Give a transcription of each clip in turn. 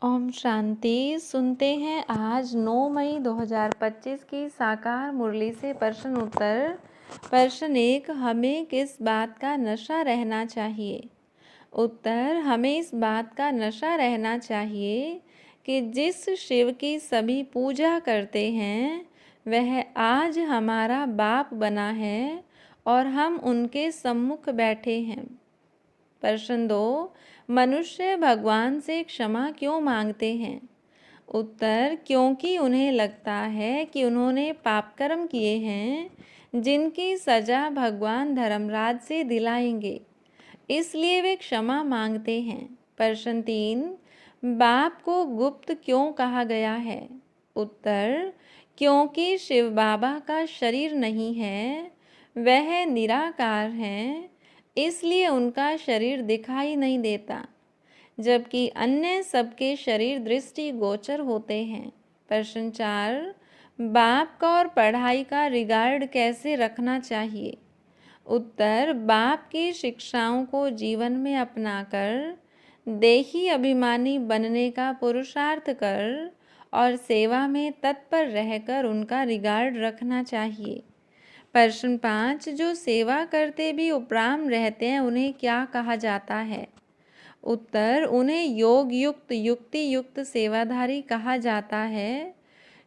ओम शांति। सुनते हैं आज 9 मई 2025 की साकार मुरली से प्रश्न उत्तर। प्रश्न 1, हमें किस बात का नशा रहना चाहिए? उत्तर, हमें इस बात का नशा रहना चाहिए कि जिस शिव की सभी पूजा करते हैं वह आज हमारा बाप बना है और हम उनके सम्मुख बैठे हैं। प्रश्न 2, मनुष्य भगवान से क्षमा क्यों मांगते हैं? उत्तर, क्योंकि उन्हें लगता है कि उन्होंने पाप कर्म किए हैं जिनकी सजा भगवान धर्मराज से दिलाएंगे, इसलिए वे क्षमा मांगते हैं। प्रश्न 3, बाप को गुप्त क्यों कहा गया है? उत्तर, क्योंकि शिव बाबा का शरीर नहीं है, वह निराकार हैं, इसलिए उनका शरीर दिखाई नहीं देता, जबकि अन्य सबके शरीर दृष्टि गोचर होते हैं। प्रश्न 4, बाप का और पढ़ाई का रिगार्ड कैसे रखना चाहिए? उत्तर, बाप की शिक्षाओं को जीवन में अपनाकर देही अभिमानी बनने का पुरुषार्थ कर और सेवा में तत्पर रहकर उनका रिगार्ड रखना चाहिए। प्रश्न 5, जो सेवा करते भी उपराम रहते हैं उन्हें क्या कहा जाता है? उत्तर, उन्हें योग युक्त युक्ति युक्त सेवाधारी कहा जाता है।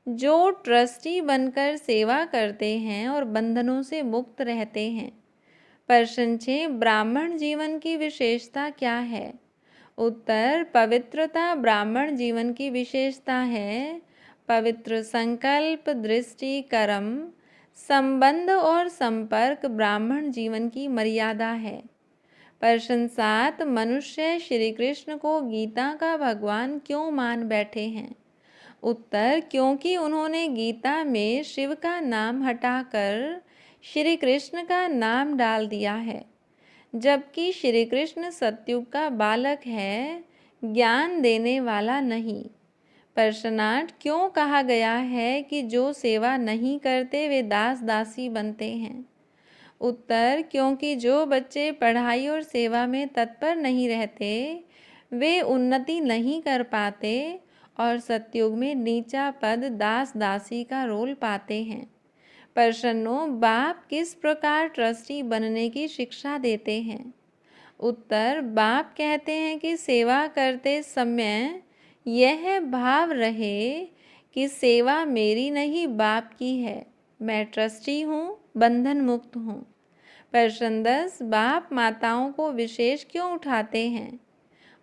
जो ट्रस्टी बनकर सेवा करते हैं और बंधनों से मुक्त रहते हैं। प्रश्न 6, ब्राह्मण जीवन की विशेषता क्या है? उत्तर, पवित्रता ब्राह्मण जीवन की विशेषता है। पवित्र संकल्प, दृष्टि, कर्म, संबंध और संपर्क ब्राह्मण जीवन की मर्यादा है। प्रश्न 7, मनुष्य श्री कृष्ण को गीता का भगवान क्यों मान बैठे हैं? उत्तर, क्योंकि उन्होंने गीता में शिव का नाम हटाकर श्री कृष्ण का नाम डाल दिया है, जबकि श्री कृष्ण सतयुग का बालक है, ज्ञान देने वाला नहीं। प्रश्न 8, क्यों कहा गया है कि जो सेवा नहीं करते वे दास दासी बनते हैं? उत्तर, क्योंकि जो बच्चे पढ़ाई और सेवा में तत्पर नहीं रहते वे उन्नति नहीं कर पाते और सतयुग में नीचा पद दास दासी का रोल पाते हैं। प्रश्न 9, बाप किस प्रकार ट्रस्टी बनने की शिक्षा देते हैं? उत्तर, बाप कहते हैं कि सेवा करते समय यह भाव रहे कि सेवा मेरी नहीं बाप की है, मैं ट्रस्टी हूँ, बंधन मुक्त हूँ। प्रश्न 10, बाप माताओं को विशेष क्यों उठाते हैं?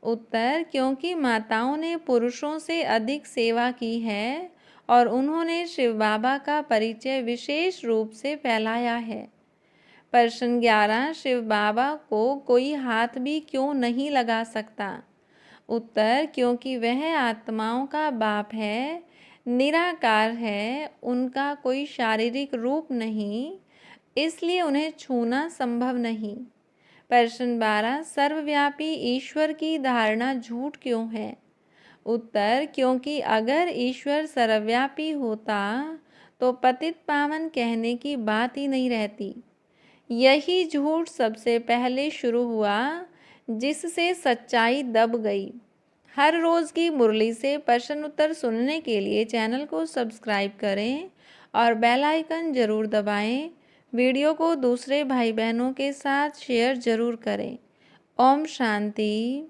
उत्तर, क्योंकि माताओं ने पुरुषों से अधिक सेवा की है और उन्होंने शिव बाबा का परिचय विशेष रूप से फैलाया है। प्रश्न 11, शिव बाबा को कोई हाथ भी क्यों नहीं लगा सकता? उत्तर, क्योंकि वह आत्माओं का बाप है, निराकार है, उनका कोई शारीरिक रूप नहीं, इसलिए उन्हें छूना संभव नहीं। प्रश्न 12, सर्वव्यापी ईश्वर की धारणा झूठ क्यों है? उत्तर, क्योंकि अगर ईश्वर सर्वव्यापी होता तो पतित पावन कहने की बात ही नहीं रहती। यही झूठ सबसे पहले शुरू हुआ, जिससे सच्चाई दब गई। हर रोज़ की मुरली से प्रश्न उत्तर सुनने के लिए चैनल को सब्सक्राइब करें और बेल आइकन ज़रूर दबाएं। वीडियो को दूसरे भाई बहनों के साथ शेयर ज़रूर करें। ओम शांति।